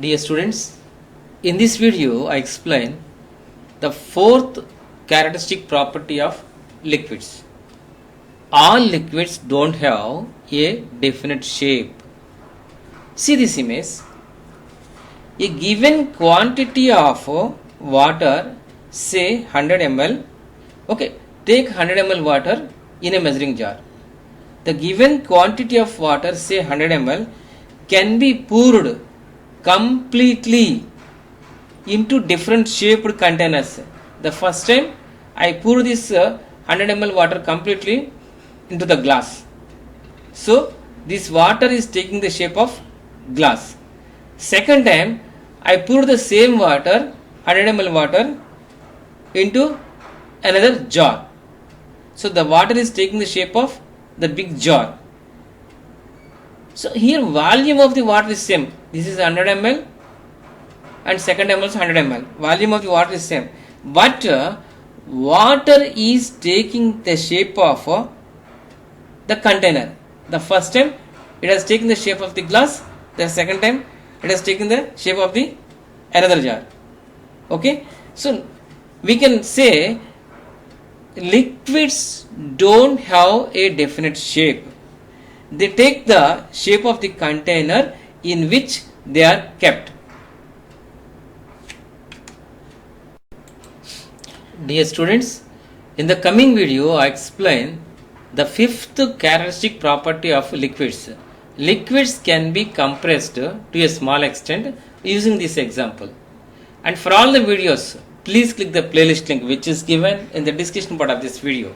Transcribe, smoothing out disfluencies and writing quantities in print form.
Dear students, in this video I explain the fourth characteristic property of liquids. All liquids don't have a definite shape. See this image. A given quantity of water, say 100 ml, okay, take 100 ml water in a measuring jar. The given quantity of water, say 100 ml, can be poured completely into different shaped containers. The first time I pour this 100 ml water completely into the glass. So this water is taking the shape of glass. Second time I pour the same water, 100 ml water, into another jar. So the water is taking the shape of the big jar. So here volume of the water is same. This is 100 ml and second ml is 100 ml. Volume of the water is same. But water is taking the shape of the container. The first time it has taken the shape of the glass. The second time it has taken the shape of the another jar. Okay. So we can say liquids don't have a definite shape. They take the shape of the container in which they are kept. Dear students, in the coming video I explain the fifth characteristic property of liquids. Liquids can be compressed to a small extent using this example. And for all the videos, please click the playlist link which is given in the description part of this video.